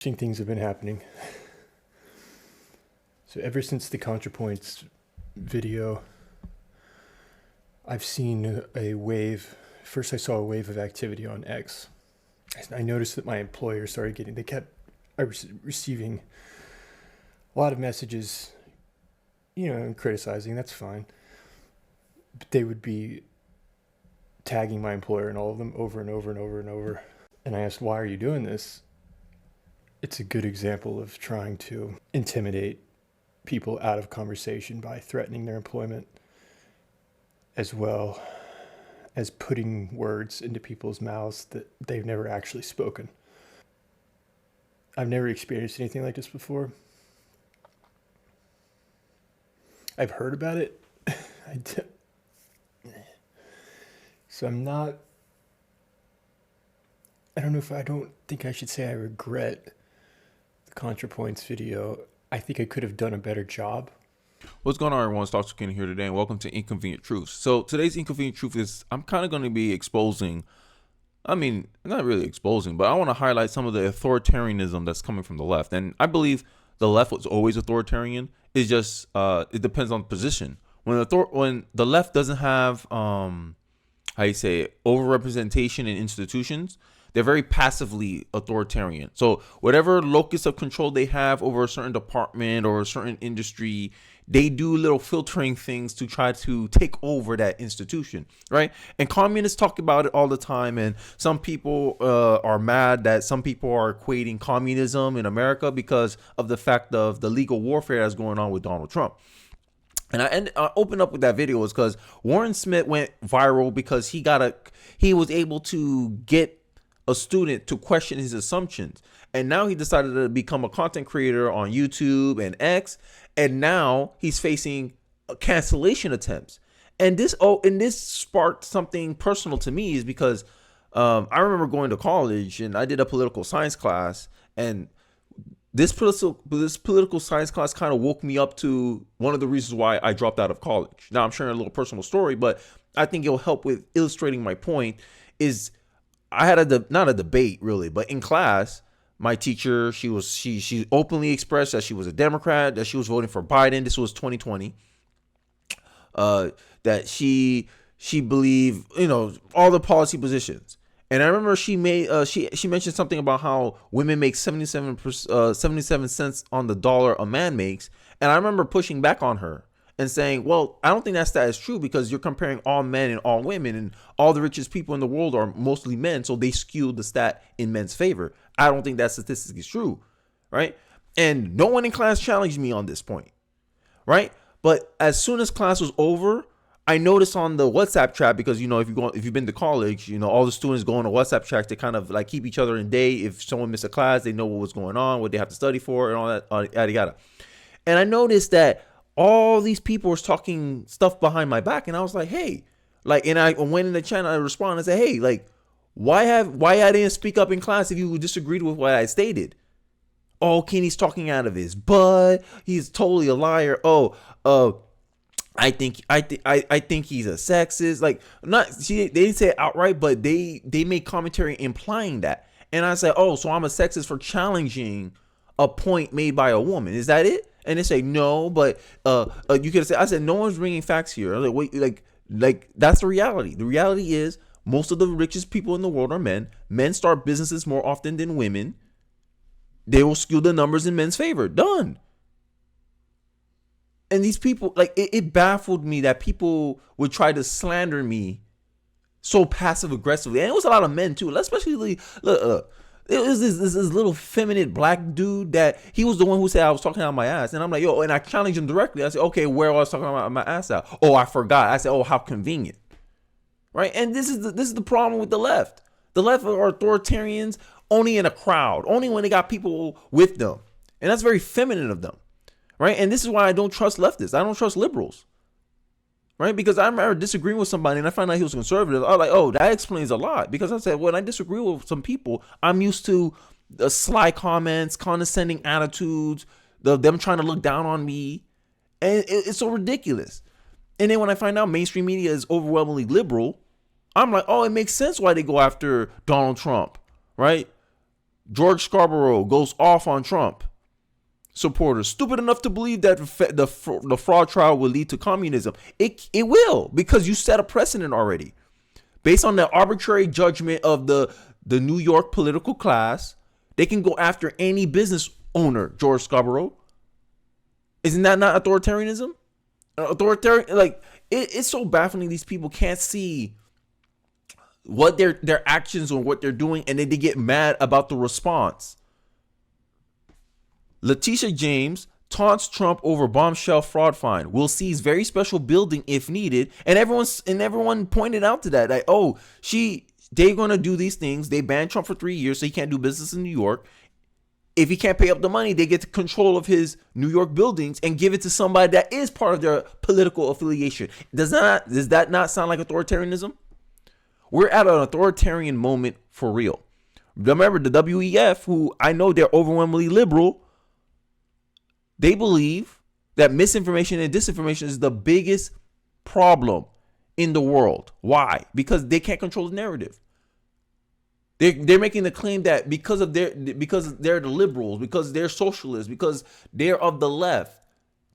Interesting things have been happening. So ever since the ContraPoints video, I've seen a wave. First I saw a wave of activity on X. I noticed that my employer started getting, I was receiving a lot of messages, and criticizing, that's fine. But they would be tagging my employer in all of them over and over and over and over. And I asked, why are you doing this? It's a good example of trying to intimidate people out of conversation by threatening their employment, as well as putting words into people's mouths that they've never actually spoken. I've never experienced anything like this before. I've heard about it. So I don't think I should say I regret the ContraPoints video. I think I could have done a better job. What's going on, everyone? It's Dr. Kenny here today, and welcome to Inconvenient Truths. So today's Inconvenient Truth is I'm kind of going to be exposing, not really exposing, but I want to highlight some of the authoritarianism that's coming from the left. And I believe the left was always authoritarian. It's just, it depends on position. When the left doesn't have, overrepresentation in institutions, they're very passively authoritarian. So whatever locus of control they have over a certain department or a certain industry, they do little filtering things to try to take over that institution, right? And communists talk about it all the time. And some people are mad that some people are equating communism in America because of the fact of the legal warfare that's going on with Donald Trump. And I opened up with that video was because Warren Smith went viral because he was able to get a student to question his assumptions. And now he decided to become a content creator on YouTube and X. And now he's facing cancellation attempts. And this sparked something personal to me is because I remember going to college and I did a political science class, and this political science class kind of woke me up to one of the reasons why I dropped out of college. Now I'm sharing a little personal story, but I think it'll help with illustrating my point. Is I had not a debate really, but in class, my teacher, she openly expressed that she was a Democrat, that she was voting for Biden. This was 2020. That she believed, all the policy positions. And I remember she mentioned something about how women make 77 cents on the dollar a man makes. And I remember pushing back on her and saying, well, I don't think that stat is true because you're comparing all men and all women, and all the richest people in the world are mostly men. So they skew the stat in men's favor. I don't think that statistic is true. Right. And no one in class challenged me on this point. Right. But as soon as class was over, I noticed on the WhatsApp chat, because, if you've been to college, all the students go on a WhatsApp chat to kind of like keep each other in date. If someone missed a class, they know what was going on, what they have to study for, and all that, yada, yada. And I noticed that all these people were talking stuff behind my back. And I was like, hey, and I went in the chat and I responded and said, hey, why I didn't speak up in class if you disagreed with what I stated? Oh, Kenny's talking out of his butt. He's totally a liar. I think he's a sexist. They didn't say it outright, but they made commentary implying that. And I said, oh, so I'm a sexist for challenging a point made by a woman. Is that it? And they say no, but you could say, I said, no one's bringing facts here. I was like, wait, that's the reality. The reality is most of the richest people in the world are men. Men start businesses more often than women. They will skew the numbers in men's favor. Done. And these people, it baffled me that people would try to slander me so passive aggressively. And it was a lot of men too. Especially, it was this little feminine black dude that he was the one who said I was talking out my ass. And I'm like, yo, and I challenged him directly. I said, okay, where was I talking about my ass out? Oh, I forgot. I said, oh, how convenient. Right. And this is the problem with the left. The left are authoritarians only in a crowd, only when they got people with them. And that's very feminine of them. Right. And this is why I don't trust leftists. I don't trust liberals. Right. Because I remember disagreeing with somebody and I found out he was conservative. I was like, oh, that explains a lot. Because I said, when I disagree with some people, I'm used to the sly comments, condescending attitudes, them trying to look down on me. And it's so ridiculous. And then when I find out mainstream media is overwhelmingly liberal, I'm like, oh, it makes sense why they go after Donald Trump. Right. George Scarborough goes off on Trump supporters, stupid enough to believe that the fraud trial will lead to communism. It will, because you set a precedent already. Based on the arbitrary judgment of the New York political class, they can go after any business owner, George Scarborough. Isn't that not authoritarianism? Authoritarian, like, it's so baffling. These people can't see what their actions or what they're doing, and then they get mad about the response. Letitia James taunts Trump over bombshell fraud fine. Will seize very special building if needed. And everyone pointed out to that. Like, oh, they're gonna do these things. They banned Trump for 3 years, so he can't do business in New York. If he can't pay up the money, they get control of his New York buildings and give it to somebody that is part of their political affiliation. Does that not sound like authoritarianism? We're at an authoritarian moment for real. Remember the WEF, who I know they're overwhelmingly liberal. They believe that misinformation and disinformation is the biggest problem in the world. Why? Because they can't control the narrative. They're making the claim that because they're the liberals, because they're socialists, because they're of the left,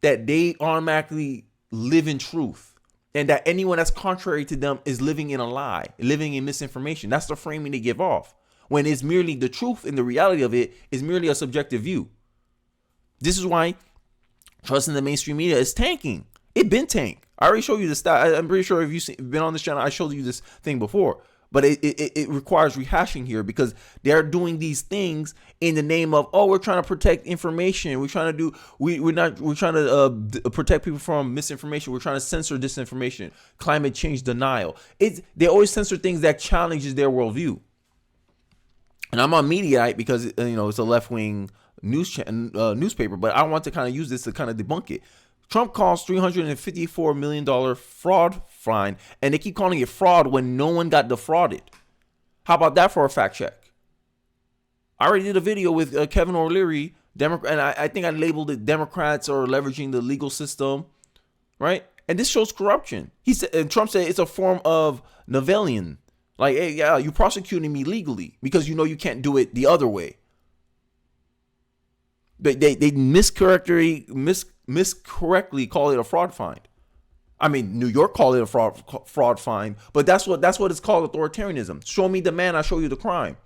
that they automatically live in truth, and that anyone that's contrary to them is living in a lie, living in misinformation. That's the framing they give off, when it's merely the truth, and the reality of it is merely a subjective view. This is why trust in the mainstream media is tanking. It been tanked. I already showed you the stat. I'm pretty sure if you've been on this channel, I showed you this thing before. But it requires rehashing here, because they're doing these things in the name of, oh, we're trying to protect information. We're trying to protect people from misinformation. We're trying to censor disinformation, climate change denial. They always censor things that challenges their worldview. And I'm on Mediaite because it's a left wing newspaper, but I want to kind of use this to kind of debunk it. Trump calls $354 million fraud fine, and they keep calling it fraud when no one got defrauded. How about that for a fact check? I already did a video with Kevin O'Leary, Democrat, and I think I labeled it Democrats are leveraging the legal system, right? And this shows corruption. He said, and Trump said it's a form of Nivelian. Like, hey, yeah, you're prosecuting me legally because you can't do it the other way. But they miscorrectly call it a fraud fine. I mean, New York called it a fraud fine, but that's what it's called, authoritarianism. Show me the man, I'll show you the crime.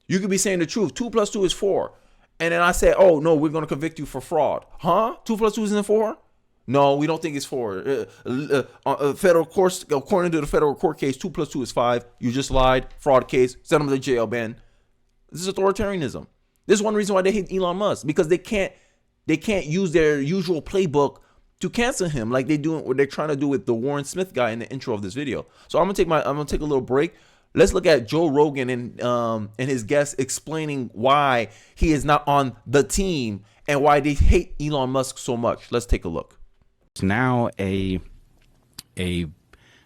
You could be saying the truth. 2 + 2 is 4. And then I say, oh, no, we're going to convict you for fraud. Huh? 2 + 2 isn't 4? No, we don't think it's 4. Federal course, according to the federal court case, 2 + 2 is 5. You just lied. Fraud case. Send them to jail, Ben. This is authoritarianism. This is one reason why they hate Elon Musk, because they can't use their usual playbook to cancel him like they do what they're trying to do with the Warren Smith guy in the intro of this video. So I'm gonna take a little break. Let's look at Joe Rogan and his guests explaining why he is not on the team and why they hate Elon Musk so much. Let's take a look. It's now a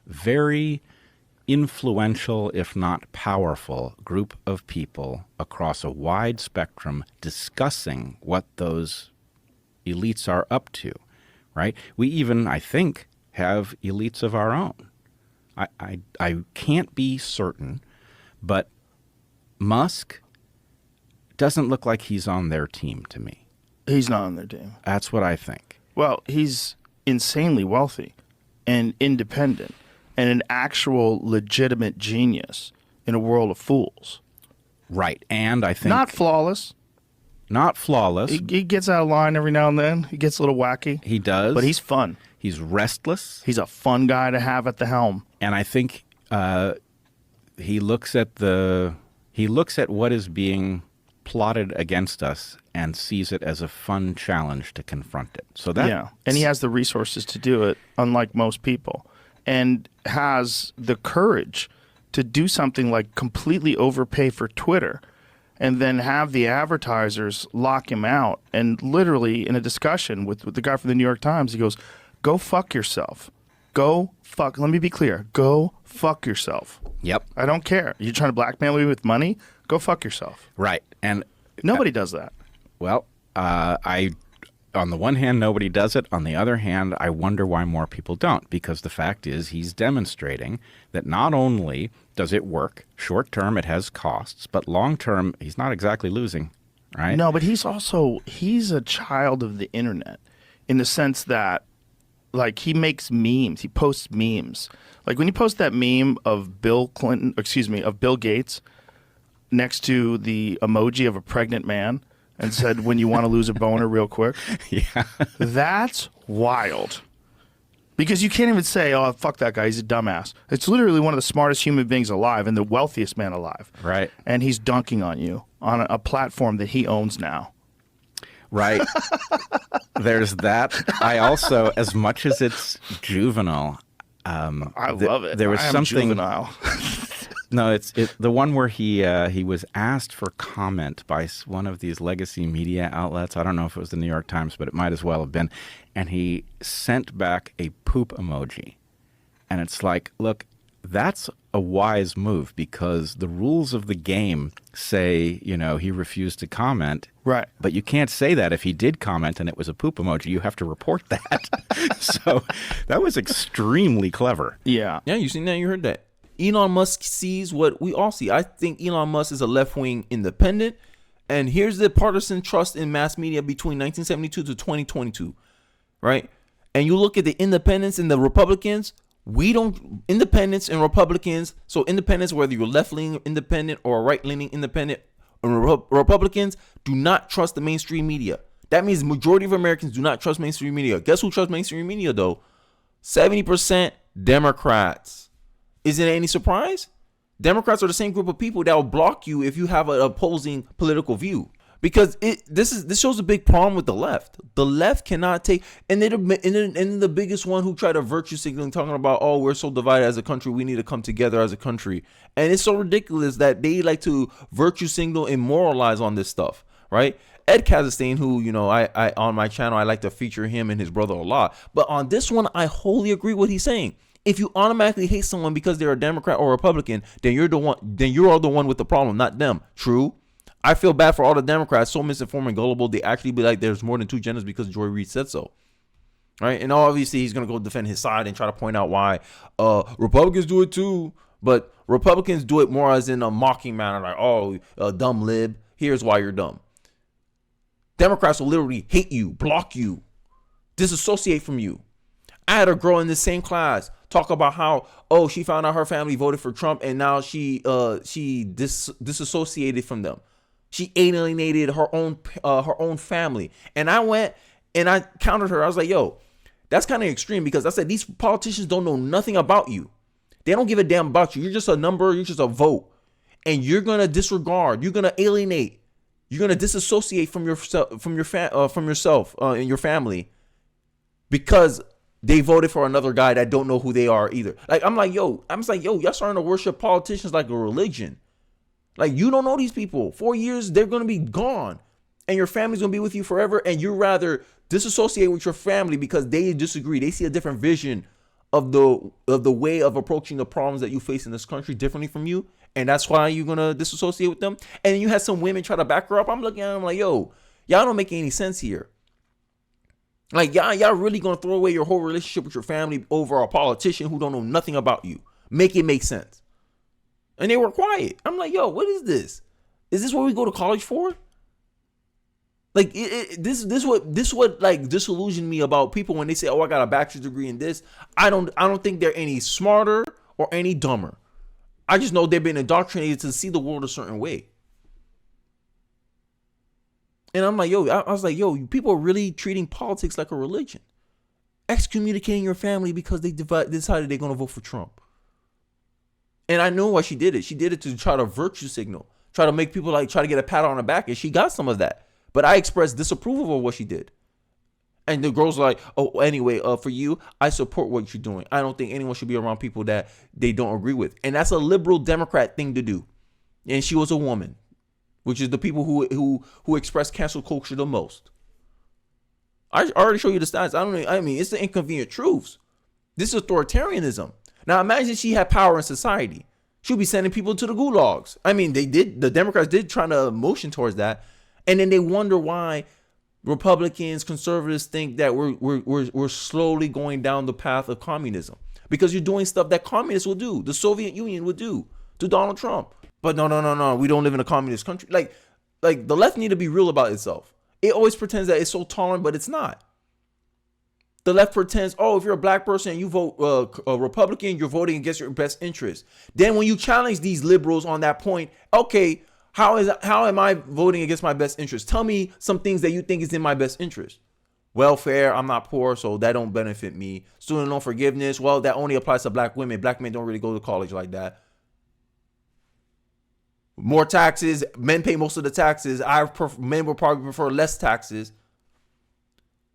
very influential, if not powerful, group of people across a wide spectrum discussing what those elites are up to, right? We even, I think, have elites of our own. I can't be certain, but Musk doesn't look like he's on their team to me. He's not on their team. That's what I think. Well, he's insanely wealthy and independent and an actual legitimate genius in a world of fools. Right. And I think... Not flawless. Not flawless. He gets out of line every now and then. He gets a little wacky. He does. But he's fun. He's restless. He's a fun guy to have at the helm. And I think he looks at what is being plotted against us and sees it as a fun challenge to confront it. So that... Yeah. And he has the resources to do it, unlike most people. And has the courage to do something like completely overpay for Twitter and then have the advertisers lock him out. And literally in a discussion with the guy from the New York Times, he goes, go fuck yourself. Go fuck. Let me be clear. Go fuck yourself. Yep. I don't care. You're trying to blackmail me with money? Go fuck yourself. Right. And nobody does that. Well, on the one hand, nobody does it. On the other hand, I wonder why more people don't, because the fact is he's demonstrating that not only Does it work? Short term, it has costs, but long term, he's not exactly losing, right? No, but he's a child of the internet in the sense that, like, he makes memes. He posts memes. Like when you post that meme of Bill Gates next to the emoji of a pregnant man and said, when you want to lose a boner real quick. Yeah. That's wild. Because you can't even say, oh, fuck that guy, he's a dumbass. It's literally one of the smartest human beings alive and the wealthiest man alive. Right. And he's dunking on you on a platform that he owns now. Right. There's that. I also, as much as it's juvenile, I love it. There was I am something juvenile. No, it's the one where he was asked for comment by one of these legacy media outlets. I don't know if it was the New York Times, but it might as well have been. And he sent back a poop emoji. And it's like, look, that's a wise move because the rules of the game say, he refused to comment. Right. But you can't say that if he did comment and it was a poop emoji. You have to report that. So that was extremely clever. Yeah. Yeah, you seen that? You heard that? Elon Musk sees what we all see. I think Elon Musk is a left-wing independent. And here's the partisan trust in mass media between 1972 to 2022, right? And you look at the independents and the Republicans, independents and Republicans, so independents, whether you're left-leaning independent or a right-leaning independent, Republicans do not trust the mainstream media. That means the majority of Americans do not trust mainstream media. Guess who trusts mainstream media, though? 70% Democrats. Isn't it any surprise? Democrats are the same group of people that will block you if you have an opposing political view. Because this shows a big problem with the left. The left cannot take, and the biggest one who tried to virtue signaling, talking about, oh, we're so divided as a country, we need to come together as a country. And it's so ridiculous that they like to virtue signal and moralize on this stuff, right? Ed Kazakhstan, who, I on my channel, I like to feature him and his brother a lot. But on this one, I wholly agree with what he's saying. If you automatically hate someone because they're a Democrat or a Republican, then you're the one with the problem, not them. True. I feel bad for all the Democrats, so misinformed and gullible, they actually be like, there's more than two genders because Joy Reid said so. Right? And obviously he's going to go defend his side and try to point out why Republicans do it too. But Republicans do it more as in a mocking manner, like, oh, dumb lib, here's why you're dumb. Democrats will literally hate you, block you, disassociate from you. I had a girl in the same class talk about how, oh, she found out her family voted for Trump and now she disassociated from them. She alienated her own family. And I went and I countered her. I was like, yo, that's kind of extreme because I said these politicians don't know nothing about you. They don't give a damn about you. You're just a number. You're just a vote. And you're going to disregard. You're going to alienate. You're going to disassociate from yourself and your family because they voted for another guy that don't know who they are either. I'm like, yo, y'all starting to worship politicians like a religion. Like, you don't know these people. 4 years, they're going to be gone. And your family's going to be with you forever. And you rather disassociate with your family because they disagree. They see a different vision of the way of approaching the problems that you face in this country differently from you. And that's why you're going to disassociate with them. And then you had some women try to back her up. I'm looking at them like, yo, y'all don't make any sense here. Like, y'all really going to throw away your whole relationship with your family over a politician who don't know nothing about you. Make it make sense. And they were quiet. I'm like, yo, what is this? Is this what we go to college for? Like, this what like disillusioned me about people when they say, oh, I got a bachelor's degree in this. I don't think they're any smarter or any dumber. I just know they've been indoctrinated to see the world a certain way. And I'm like, yo, I was like, yo, people are really treating politics like a religion. Excommunicating your family because they decided they're going to vote for Trump. And I know why she did it. She did it to try to virtue signal, try to make people try to get a pat on the back. And she got some of that. But I expressed disapproval of what she did. And the girl's like, oh, anyway, for you, I support what you're doing. I don't think anyone should be around people that they don't agree with. And that's a liberal Democrat thing to do. And she was a woman, which is the people who express cancel culture the most. I already showed you the stats. I mean, it's the inconvenient truths. This is authoritarianism. Now, imagine she had power in society. She'll be sending people to the gulags. I mean, the Democrats did try to motion towards that. And then they wonder why Republicans, conservatives think that we're slowly going down the path of communism. Because you're doing stuff that communists will do. The Soviet Union would do. to Donald Trump. But no. We don't live in a communist country. Like the left need to be real about itself. It always pretends that it's so tolerant, but it's not. The left pretends, oh, if you're a black person and you vote a Republican, you're voting against your best interest. Then when you challenge these liberals on that point, okay, how am I voting against my best interest? Tell me some things that you think is in my best interest. Welfare, I'm not poor, so that don't benefit me. Student loan forgiveness, well, that only applies to black women. Black men don't really go to college like that. More taxes, men pay most of the taxes. Men would probably prefer less taxes.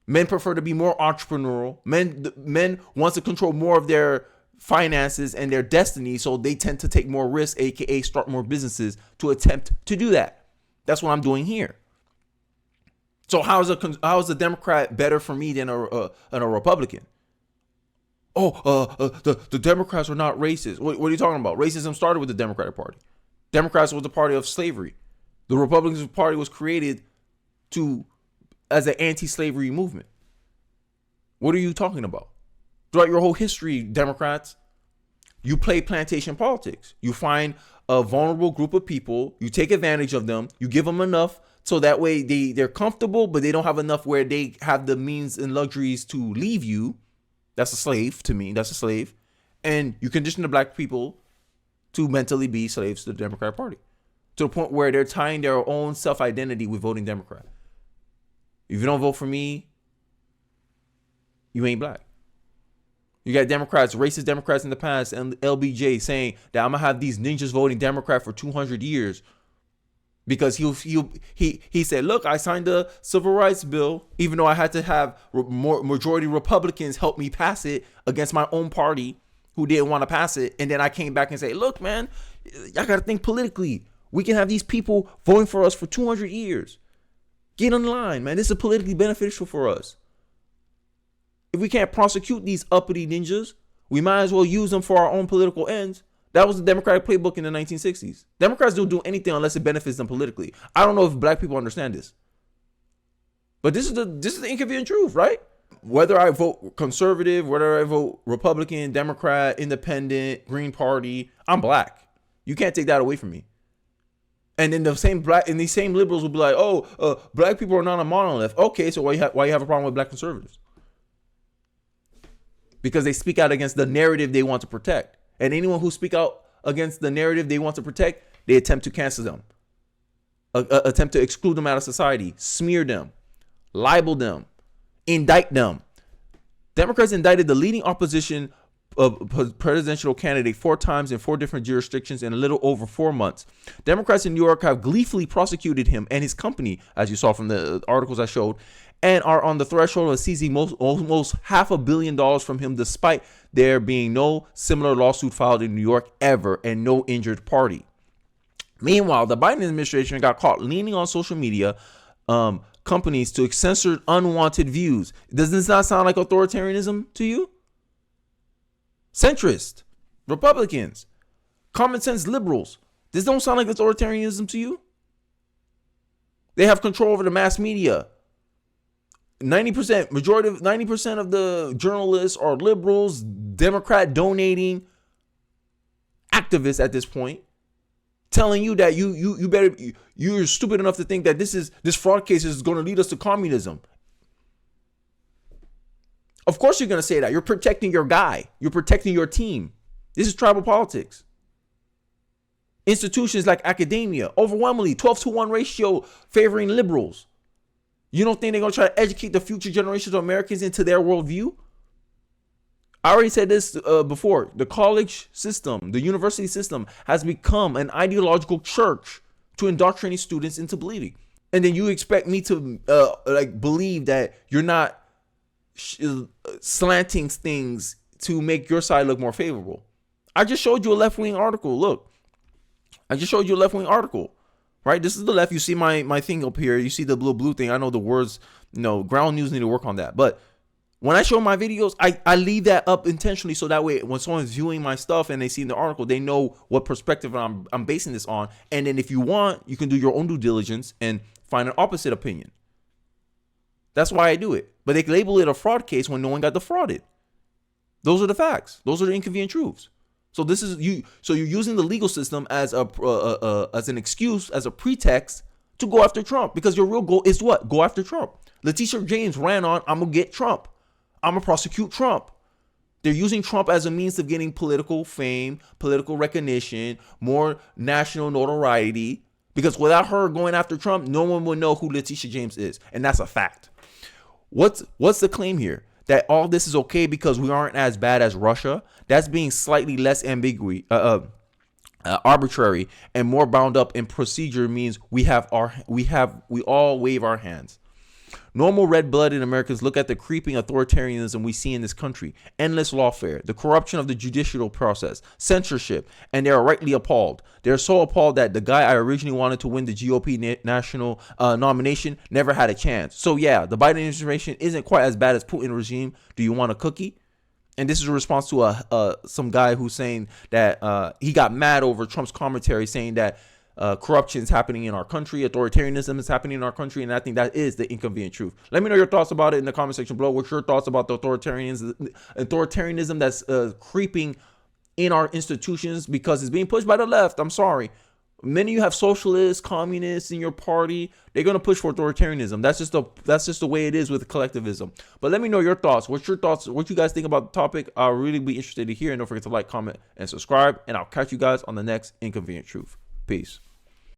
Men prefer to be more entrepreneurial. Men want to control more of their finances and their destiny, so they tend to take more risks, aka start more businesses to attempt to do that. That's what I'm doing here. So how is a Democrat better for me than a Republican? The Democrats are not racist. What are you talking about? Racism started with the Democratic Party. Democrats was the party of slavery. The Republican Party was created as an anti-slavery movement. What are you talking about? Throughout your whole history, Democrats, you play plantation politics. You find a vulnerable group of people, you take advantage of them, you give them enough so that way they're comfortable, but they don't have enough where they have the means and luxuries to leave you. That's a slave to me. That's a slave. And you condition the black people to mentally be slaves to the Democratic Party to the point where they're tying their own self-identity with voting Democrat. If you don't vote for me, you ain't black. You got Democrats, racist Democrats in the past, and LBJ saying that I'm gonna have these ninjas voting Democrat for 200 years because he said, look, I signed the civil rights bill, even though I had to have majority Republicans help me pass it against my own party who didn't want to pass it. And then I came back and say, look, man, I got to think politically. We can have these people voting for us for 200 years. Get in line, man. This is politically beneficial for us. If we can't prosecute these uppity ninjas, we might as well use them for our own political ends. That was the Democratic playbook in the 1960s. Democrats don't do anything unless it benefits them politically. I don't know if black people understand this. But this is the inconvenient truth, right? Whether I vote conservative, whether I vote Republican, Democrat, Independent, Green Party, I'm black. You can't take that away from me. And then these same liberals will be like, black people are not a monolith. Okay, so why you have a problem with black conservatives? Because they speak out against the narrative they want to protect. And anyone who speak out against the narrative they want to protect, they attempt to cancel them, attempt to exclude them out of society, smear them, libel them, indict them. Democrats indicted the leading opposition presidential candidate 4 times in 4 different jurisdictions in a little over 4 months. Democrats in New York have gleefully prosecuted him and his company, as you saw from the articles I showed, and are on the threshold of seizing almost $500 million from him, despite there being no similar lawsuit filed in New York ever and no injured party. Meanwhile, the Biden administration got caught leaning on social media companies to censor unwanted views. Does this not sound like authoritarianism to you? Centrist, Republicans, common sense liberals. This don't sound like authoritarianism to you? They have control over the mass media. 90% of the journalists are liberals, Democrat donating activists at this point, telling you that you're stupid enough to think that this fraud case is going to lead us to communism. Of course you're going to say that. You're protecting your guy. You're protecting your team. This is tribal politics. Institutions like academia, overwhelmingly 12-to-1 ratio favoring liberals. You don't think they're going to try to educate the future generations of Americans into their worldview? I already said this before. The college system, the university system has become an ideological church to indoctrinate students into believing. And then you expect me to believe that you're not slanting things to make your side look more favorable. I just showed you a left-wing article. Look, I just showed you a left-wing article. Right? This is the left. You see my thing up here. You see the blue thing. I know the words, ground news need to work on that. But when I show my videos, I leave that up intentionally so that way when someone's viewing my stuff and they see the article, they know what perspective I'm basing this on. And then if you want, you can do your own due diligence and find an opposite opinion. That's why I do it. But they label it a fraud case when no one got defrauded. Those are the facts. Those are the inconvenient truths. So this is you. So you're using the legal system as as an excuse, as a pretext to go after Trump, because your real goal is what? Go after Trump. Letitia James ran on, I'm gonna get Trump. I'm gonna prosecute Trump. They're using Trump as a means of getting political fame, political recognition, more national notoriety. Because without her going after Trump, no one would know who Letitia James is, and that's a fact. What's the claim here? That all this is okay because we aren't as bad as Russia? That's being slightly less arbitrary and more bound up in procedure means we all wave our hands. Normal red-blooded Americans look at the creeping authoritarianism we see in this country, endless lawfare, the corruption of the judicial process, censorship, and they are rightly appalled. They're so appalled that the guy I originally wanted to win the GOP national nomination never had a chance. So yeah, the Biden administration isn't quite as bad as Putin regime. Do you want a cookie? And this is a response to some guy who's saying that he got mad over Trump's commentary saying that corruption is happening in our country, authoritarianism is happening in our country, and I think that is the inconvenient truth. Let me know your thoughts about it in the comment section below. What's your thoughts about the authoritarianism that's creeping in our institutions because it's being pushed by the left? I'm sorry. Many of you have socialists, communists in your party. They're going to push for authoritarianism. That's just the way it is with collectivism. But let me know your thoughts. What's your thoughts? What you guys think about the topic? I'll really be interested to hear. And don't forget to like, comment, and subscribe. And I'll catch you guys on the next Inconvenient Truth. Peace.